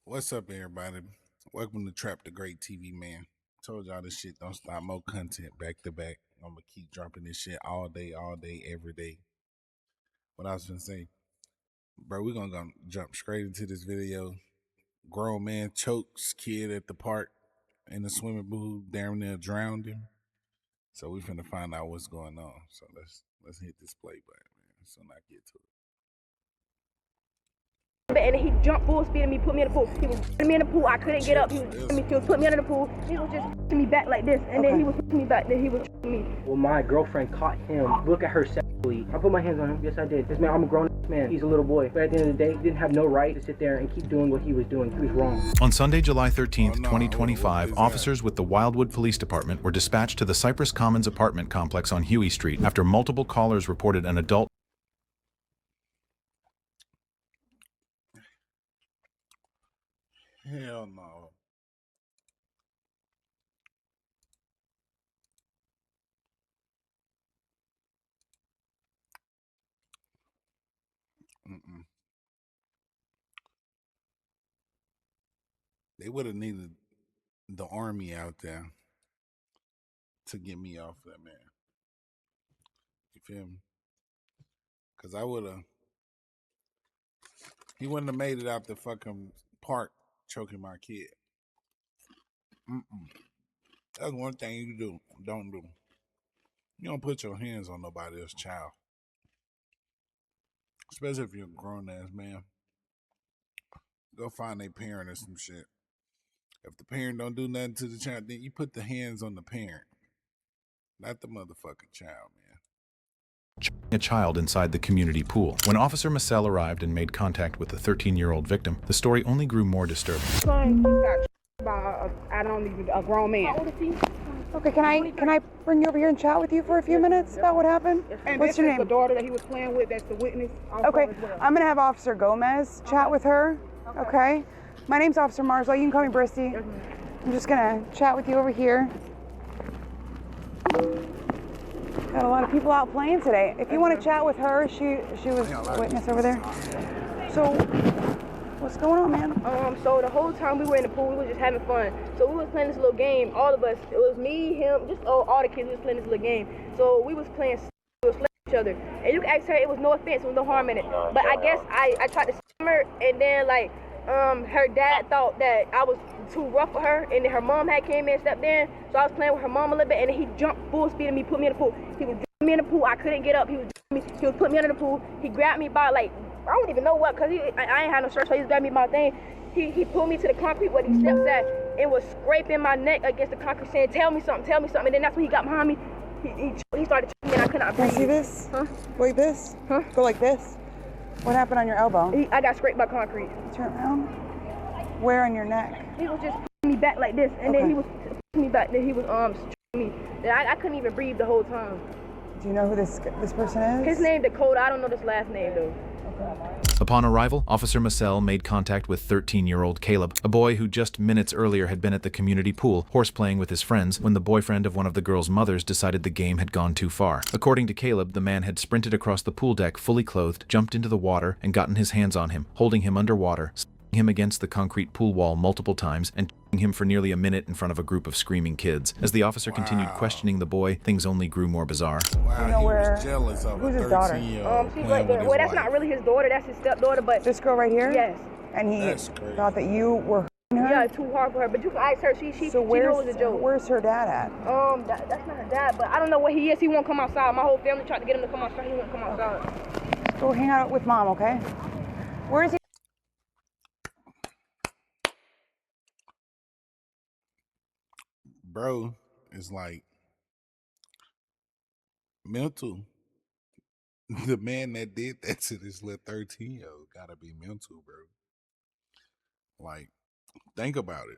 What's up, everybody? Welcome to Trap the Great TV, man. Told y'all this shit don't stop. More content back to back. I'm gonna keep dropping this shit all day, every day. What I was gonna say, bro, we're gonna jump straight into this video. Grown man chokes kid at the park in the swimming pool, damn near drowned him. So we finna find out what's going on. So let's hit this play button, man. So I get to it. And he jumped full speed at me, put me in the pool. He was putting me in the pool. I couldn't get up. He was putting me under the pool. He was just pushing me back like this, and then he was pushing me back. Then he was me. Well, my girlfriend caught him. Look at her sexually. I put my hands on him. Yes, I did. This man, I'm a grown man. He's a little boy. But at the end of the day, he didn't have no right to sit there and keep doing what he was doing. He was wrong. On Sunday, July 13th, 2025, officers with the Wildwood Police Department were dispatched to the Cypress Commons apartment complex on Huey Street after multiple callers reported an adult Hell no. Mm-mm. They would have needed the army out there to get me off that man. You feel me? Cause he wouldn't have made it out the fucking park choking my kid. That's one thing you don't do. You don't put your hands on nobody else's child. Especially if you're a grown ass man. Go find a parent or some shit. If the parent don't do nothing to the child, then you put the hands on the parent. Not the motherfucking child, man. a child inside the community pool. When Officer Massell arrived and made contact with the 13-year-old victim, the story only grew more disturbing. Son got by a grown man. How old is he? Okay, can I bring you over here and chat with you for a few minutes about what happened? And What's your this is name? the daughter that he was playing with. That's the witness. Also Okay, as well. I'm gonna have Officer Gomez chat with her. Okay. My name's Officer Marswell. You can call me Bristy. I'm just gonna chat with you over here. Got a lot of people out playing today. If you want to chat with her, she was a witness over there. So, what's going on, man? So the whole time we were in the pool, we were just having fun. So we was playing this little game. All of us. It was me, him, just all the kids. We was playing this little game. So we was playing. We was slapping each other. And you can ask her. It was no offense. It was no harm in it. But I guess I tried to slam her, and then like her dad thought that I was too rough for her, and then her mom had came in and stepped in. So I was playing with her mom a little bit, and then he jumped full speed at me, put me in the pool. He was me in the pool. I couldn't get up. He was putting me under the pool. He grabbed me by like I don't even know what, cause I ain't had no shirt, so he just grabbed me by my thing. He pulled me to the concrete where he steps at and was scraping my neck against the concrete, saying, "Tell me something, tell me something." And then that's when he got behind me. He started choking me, and I could not breathe. Can I see this? Huh? Go like this? Huh? Go like this? What happened on your elbow? I got scraped by concrete. Turn around. Where on your neck? He was just pushing me back like this, and then he was pushing me back. Then he was choking me. And I couldn't even breathe the whole time. Do you know who this person is? His name Dakota. I don't know this last name though. Upon arrival, Officer Massell made contact with 13-year-old Caleb, a boy who just minutes earlier had been at the community pool, horseplaying with his friends, when the boyfriend of one of the girl's mothers decided the game had gone too far. According to Caleb, the man had sprinted across the pool deck fully clothed, jumped into the water, and gotten his hands on him, holding him underwater, him against the concrete pool wall multiple times, and him for nearly a minute in front of a group of screaming kids. As the officer continued questioning the boy, things only grew more bizarre. Wow, You know he where- was jealous of who's a his daughter? 13-year-old She's playing like, with his well, that's wife. not really his daughter. That's his stepdaughter. But This girl right here? yes, And he That's crazy. thought that you were hurting her? yeah, too hard for her. But you can ask her. She So knows it's a joke. where's her dad at? That's not her dad, but I don't know where he is. He won't come outside. My whole family tried to get him to come outside. He won't come outside. Go hang out with mom, okay? Where is he? Bro is like mental. The man that did that to this little 13-year-old gotta be mental, bro. Like, think about it.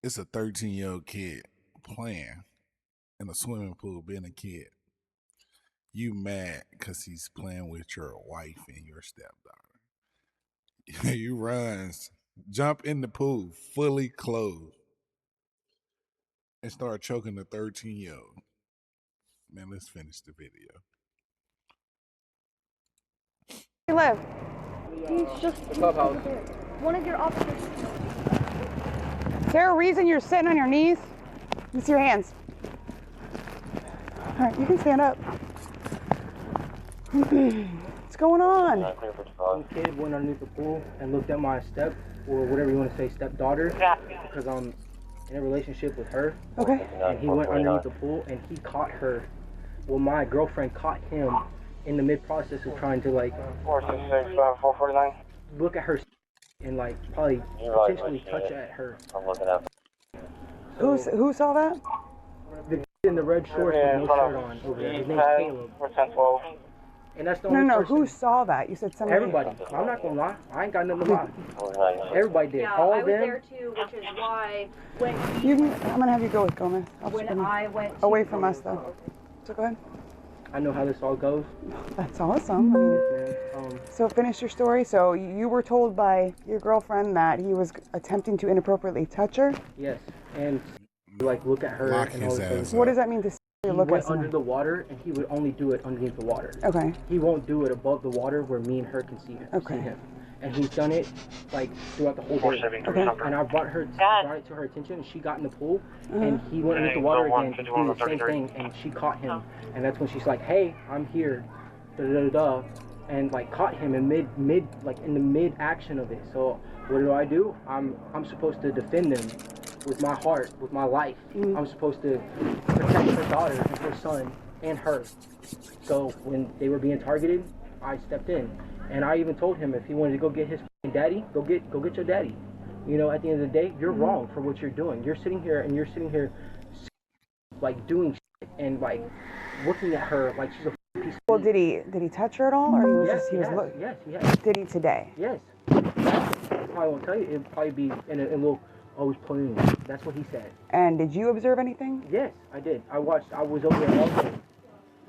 It's a 13-year-old kid playing in a swimming pool, being a kid. You mad because he's playing with your wife and your stepdaughter. You runs, jump in the pool, fully clothed, and start choking the 13-year-old. Man, let's finish the video. He live? He's just The clubhouse. one of your officers. Is there a reason you're sitting on your knees? Let me see your hands. All right, you can stand up. What's going on? Some kid went underneath the pool and looked at my step, or whatever you want to say, stepdaughter, because I'm in a relationship with her. Okay. And he went underneath the pool and he caught her. Well, my girlfriend caught him in the mid-process of trying to, like, 466-449. look at her and, like, probably potentially touch at her. I'm looking at. Who saw that? The kid in the red shorts with no shirt on over there. His name's Caleb. 1012. And that's the only No, person. who saw that? You said somebody. Everybody. I'm not gonna lie. I ain't got nothing to lie. 496. Everybody did. Yeah, All I of was them. there too, which is why when I'm gonna have you go with Gomez. I'll just when bring you I went away from us though. So go ahead. I know how this all goes. That's awesome. I mean, Man. so finish your story. So you were told by your girlfriend that he was attempting to inappropriately touch her. Yes. And like look at her Lock and all his this ass stuff. What does that mean to say He look went at someone? under the water and he would only do it underneath the water. Okay. He won't do it above the water where me and her can see him. Okay. See him. And he's done it like throughout the whole day. 473 Okay. number. And I brought it to her attention, and she got in the pool, and he went into the water again to do the same thing, and she caught him. And that's when she's like, "Hey, I'm here," da da da da, and like caught him in mid like in the mid action of it. So what do? I'm supposed to defend them with my heart, with my life. I'm supposed to protect her daughter and her son and her. So when they were being targeted, I stepped in. And I even told him if he wanted to go get his daddy, go get your daddy. You know, at the end of the day, you're wrong for what you're doing. You're sitting here like doing shit and like looking at her like she's a piece of Well, did he touch her at all, or he was yes, just he was look? yes, he has. Did he today? Yes. I probably won't tell you. It'd probably be in a little, oh, he's playing. That's what he said. And did you observe anything? Yes, I did. I was over there all day.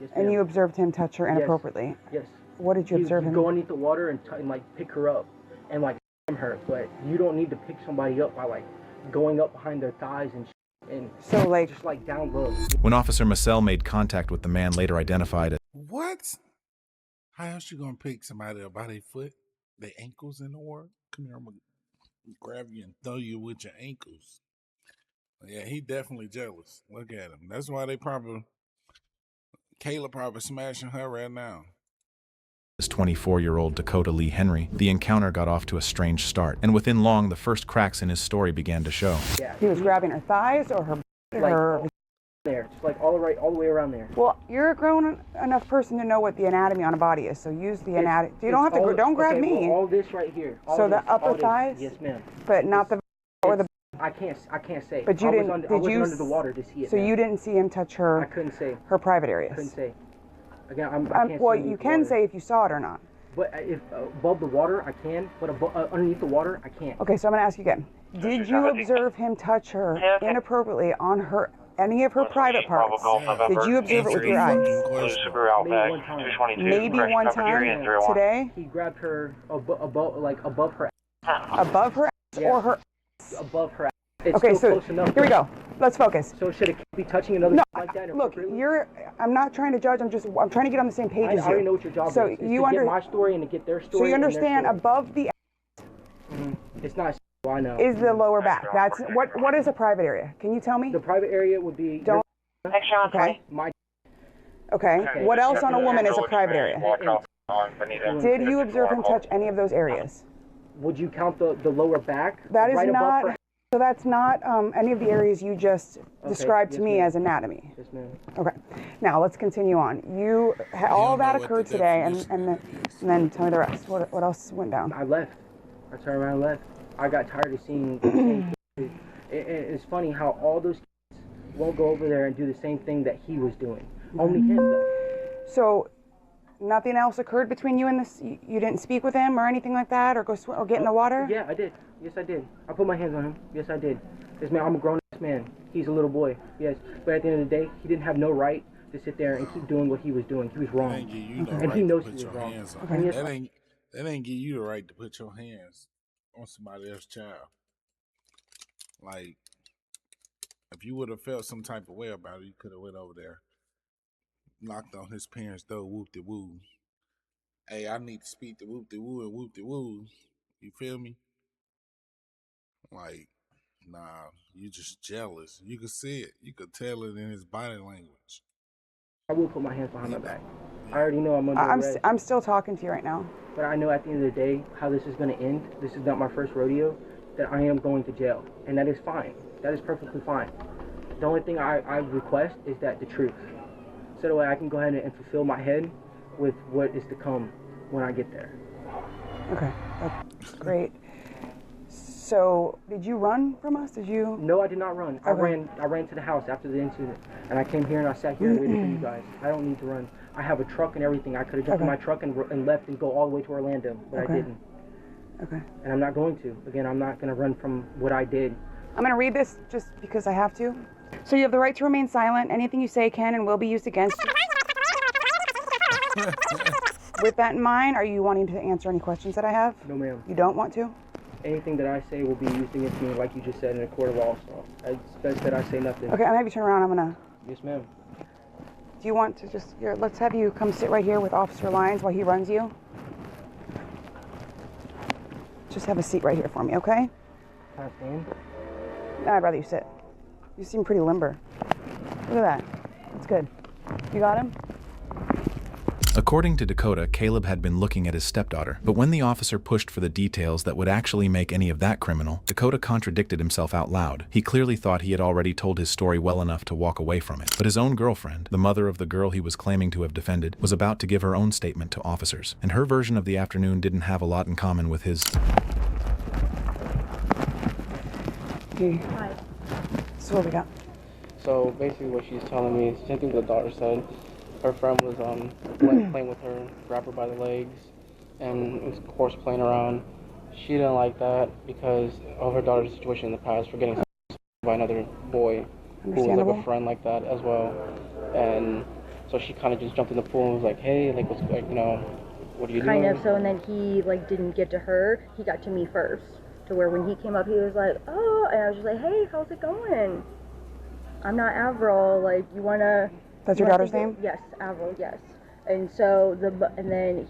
Yes, And ma'am. you observed him touch her inappropriately. Yes. What did you observe You him? go underneath the water and like pick her up and like her, but you don't need to pick somebody up by like going up behind their thighs and So like, just like down low. When Officer Massell made contact with the man later identified as What? How else you gonna pick somebody up by their foot, their ankles in the water? Come here, I'm gonna grab you and throw you with your ankles. Yeah, he definitely jealous. Look at him. That's why Kayla probably smashing her right now. 24-year-old Dakota Lee Henry, the encounter got off to a strange start, and within long, the first cracks in his story began to show. Yeah. he was grabbing her thighs or her. There, just like all the way around there. Well, you're a grown enough person to know what the anatomy on a body is, so use the anatomy. You don't have to. Don't grab me. Well, all this right here. All So the this, upper all this. thighs? Yes, ma'am. But not the or the. I can't say. But you didn't. I Did wasn't you? under the water to see it. So ma'am. you didn't see him touch I her couldn't say. private areas. Couldn't say. Again, I can't well, see you the can water. say if you saw it or not. But if above the water, I can. But underneath the water, I can't. Okay, so I'm going to ask you again. Did you observe him touch her inappropriately on her any of her private parts? Did you observe it with your eyes? Maybe one time today? He grabbed her above her. Above her ass or her? Above her. It's Okay, still so close enough. here we go. Let's focus. So should it be touching another No, like that? look, inappropriately? I'm not trying to judge. I'm trying to get on the same page I as you. already know what your job So is. It's you to get my story and to get their story. So you and their understand story. above the It's not. I know. is the lower back. That's what is a private area? Can you tell me? The private area would be. Don't. Okay. My. Okay. What else on a woman is a private area? Did you observe him touch any of those areas? Would you count the lower back? That is right above not. her- So that's not any of the areas you just described to yes, me ma'am. as anatomy. Yes, ma'am. Okay. Now let's continue on. All don't that know what occurred the today, definition and then tell me the rest. What else went down? I left. I turned around and left. I got tired of seeing the same kids. It's funny how all those kids won't go over there and do the same thing that he was doing. Only him though. So nothing else occurred between you and this. You didn't speak with him or anything like that, or go swim or get in the water. Yeah, I did. Yes, I did. I put my hands on him. Yes, I did. Yes, man, I'm a grown-ass man. He's a little boy. Yes, but at the end of the day, he didn't have no right to sit there and keep doing what he was doing. He was That wrong. ain't give you no And right he to knows put he was your wrong. hands on. Okay. And yes, That ain't give you the right to put your hands on somebody else's child. Like, if you would have felt some type of way about it, you could have went over there, knocked on his parents' door, whooped it woo. Hey, I need to speak to whoop de woo and whoop de woo. You feel me? Like, nah, you just jealous. You could see it. You could tell it in his body language. I will put my hands behind my back. Yeah. I already know I'm under arrest. I'm still talking to you right now. But I know at the end of the day how this is going to end. This is not my first rodeo. That I am going to jail, and that is fine. That is perfectly fine. The only thing I request is that the truth, so that way I can go ahead and fulfill my head with what is to come when I get there. Okay, that's great. So, did you run from us? Did you? No, I did not run. Okay. I ran to the house after the incident, and I came here and I sat here and waited for you guys. I don't need to run. I have a truck and everything. I could have jumped in my truck and left and go all the way to Orlando, but I didn't. Okay. And I'm not going to. Again, I'm not going to run from what I did. I'm going to read this just because I have to. So you have the right to remain silent. Anything you say can and will be used against you. With that in mind, are you wanting to answer any questions that I have? No, ma'am. You don't want to? Anything that I say will be used against me, like you just said, in a court of law. So it's best that I say nothing. Okay, I'm going to have you turn around. I'm going to... Yes, ma'am. Do you want to just... Here, let's have you come sit right here with Officer Lyons while he runs you. Just have a seat right here for me, okay? Can I stand? No, I'd rather you sit. You seem pretty limber. Look at that. That's good. You got him? According to Dakota, Caleb had been looking at his stepdaughter, but when the officer pushed for the details that would actually make any of that criminal, Dakota contradicted himself out loud. He clearly thought he had already told his story well enough to walk away from it. But his own girlfriend, the mother of the girl he was claiming to have defended, was about to give her own statement to officers, and her version of the afternoon didn't have a lot in common with his. Okay. Hi. So what we got? So basically what she's telling me is the same thing the daughter said. Her friend was playing with her, grabbed her by the legs, and was of course playing around. She didn't like that because of her daughter's situation in the past for getting by another boy who was like a friend like that as well. And so she kind of just jumped in the pool and was like, hey, like, what's, like, you know, what are you doing? Kind of. So, and then he like didn't get to her. He got to me first. To where when he came up, he was like, oh, and I was just like, hey, how's it going? I'm not Avril. Like, you wanna? That's your daughter's name? Yes, Avril. Yes. And so and then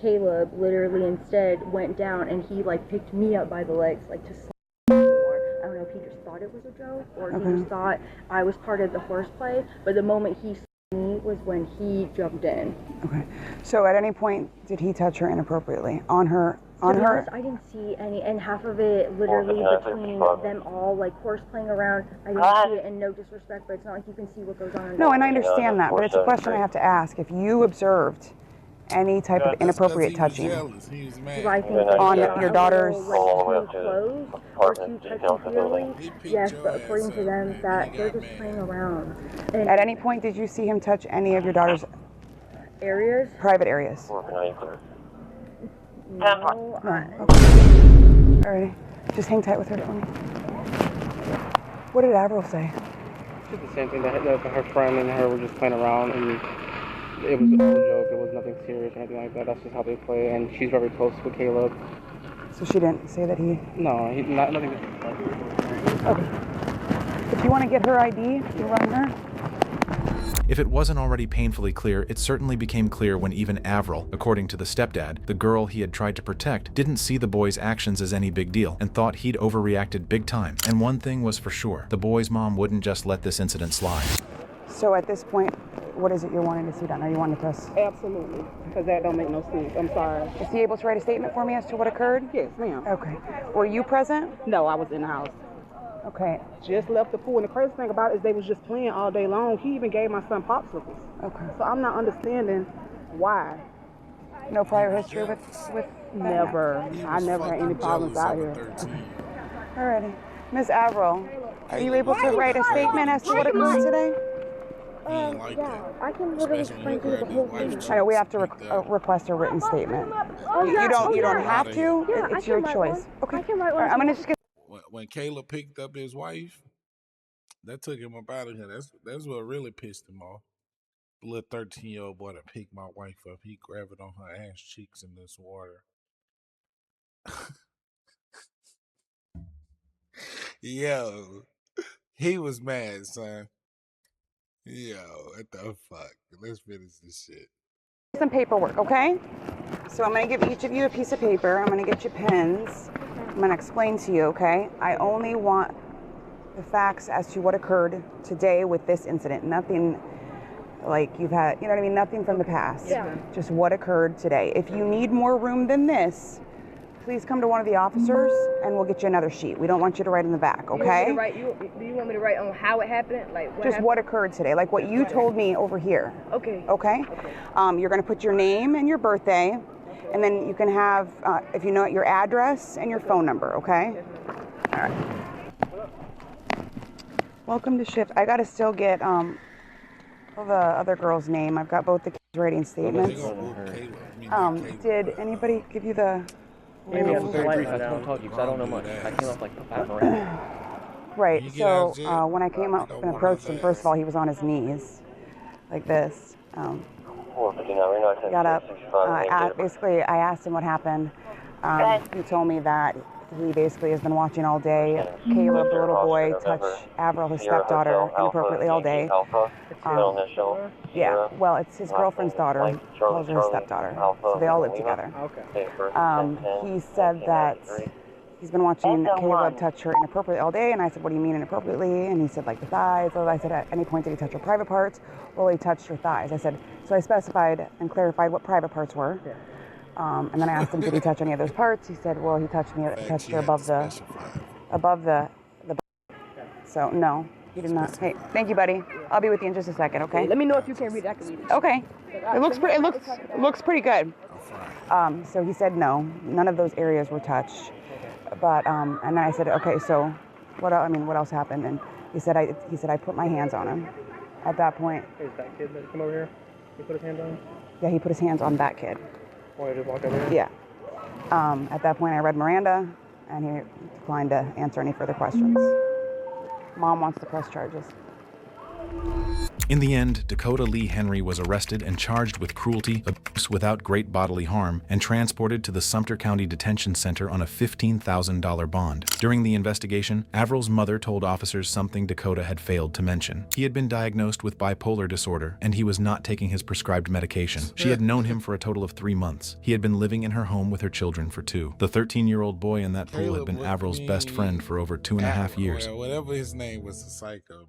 Caleb, literally instead went down and he like picked me up by the legs, like to slap me more. I don't know if he just thought it was a joke or he just thought I was part of the horseplay. But the moment he saw me was when he jumped in. Okay. So at any point did he touch her inappropriately on her? To be honest, I didn't see any, and half of it literally between them all, like horse playing around. I didn't see it, and no disrespect, but it's not like you can see what goes on. No, and I understand that, but it's a question I have to ask. If you observed any type of inappropriate touching Do I think on your daughter's clothes or too touchy-feely? Yes, but according to them, that they're just playing around. And at any point did you see him touch any of your daughter's areas? private areas? No. Alrighty. Just hang tight with her for me. What did Avril say? Just the same thing, that her friend and her were just playing around, and it was all a joke. It was nothing serious or anything like that. That's just how they play, and she's very close with Caleb. So she didn't say that he... No, nothing. Okay. If you want to get her ID, you run her. If it wasn't already painfully clear, it certainly became clear when even Avril, according to the stepdad, the girl he had tried to protect, didn't see the boy's actions as any big deal and thought he'd overreacted big time. And one thing was for sure, the boy's mom wouldn't just let this incident slide. So at this point, what is it you're wanting to see done? Are you wanting to press? Absolutely, because that don't make no sense. I'm sorry. Is he able to write a statement for me as to what occurred? Yes, ma'am. Okay. Were you present? No, I was in the house. Okay. Just left the pool, and the crazy thing about it is they was just playing all day long. He even gave my son popsicles. Okay. So I'm not understanding why. No prior history with Never. I never had any problems out here. Alrighty. Miss Avril, are you able to write a statement as to what occurred today? Yeah, I can literally explain to you the whole thing. I know we have to request a written statement. You don't have to. It's your choice. Okay. I can write one. All right, I'm gonna just get. When Caleb picked up his wife, that took him up out of here. That's what really pissed him off. The little 13-year-old boy that picked my wife up, he grabbed it on her ass cheeks in this water. Yo, he was mad, son. Yo, what the fuck? Let's finish this shit. Some paperwork, okay? So I'm going to give each of you a piece of paper. I'm going to get you pens. I'm going to explain to you, okay? I only want the facts as to what occurred today with this incident. Nothing like you've had, you know what I mean? Nothing from the past. Yeah. Just what occurred today. If you need more room than this, please come to one of the officers and we'll get you another sheet. We don't want you to write in the back, okay? Do you want me to write on how it happened? Like what Just happened? what occurred today, like what you told me over here. Okay. Okay? You're going to put your name and your birthday, and then you can have, if you know it, your address and your phone number, okay? All right. Welcome to shift. I got to still get the other girl's name. I've got both the kids writing statements. Did anybody give you the... Maybe I'm polite. I don't talk to you because I don't know much. I came up like a Miranda. Right, so when I came up and approached him, first of all, he was on his knees, like this. Got up. Basically, I asked him what happened. He told me that he basically has been watching all day Caleb, the little boy, touch Avril, his stepdaughter, inappropriately all day. Yeah, well, it's his girlfriend's daughter. He calls her his stepdaughter. So they all live together. He said that he's been watching Caleb touch her inappropriately all day, and I said, what do you mean inappropriately? And he said, like the thighs. So I said, at any point did he touch her private parts? Well, he touched her thighs. I said, so I specified and clarified what private parts were. And then I asked him, did he touch any of those parts? He said, well, he touched her above the. So no, he did not. Hey, thank you, buddy. I'll be with you in just a second, okay? Let me know if you can't read it. I can read it. Okay. It looks pretty good. So he said no, none of those areas were touched. But and then I said, okay, so what else happened? And he said I put my hands on him. At that point. Is that kid that come over here? He put his hands on him? Yeah, he put his hands on that kid. Or he just walked over here? Yeah. At that point, I read Miranda, and he declined to answer any further questions. Mom wants to press charges. In the end, Dakota Lee Henry was arrested and charged with cruelty, abuse without great bodily harm, and transported to the Sumter County Detention Center on a $15,000 bond. During the investigation, Avril's mother told officers something Dakota had failed to mention. He had been diagnosed with bipolar disorder, and he was not taking his prescribed medication. She had known him for a total of 3 months. He had been living in her home with her children for 2. The 13-year-old boy in that pool had been Avril's best friend for over 2.5 years. Whatever his name was, a psycho.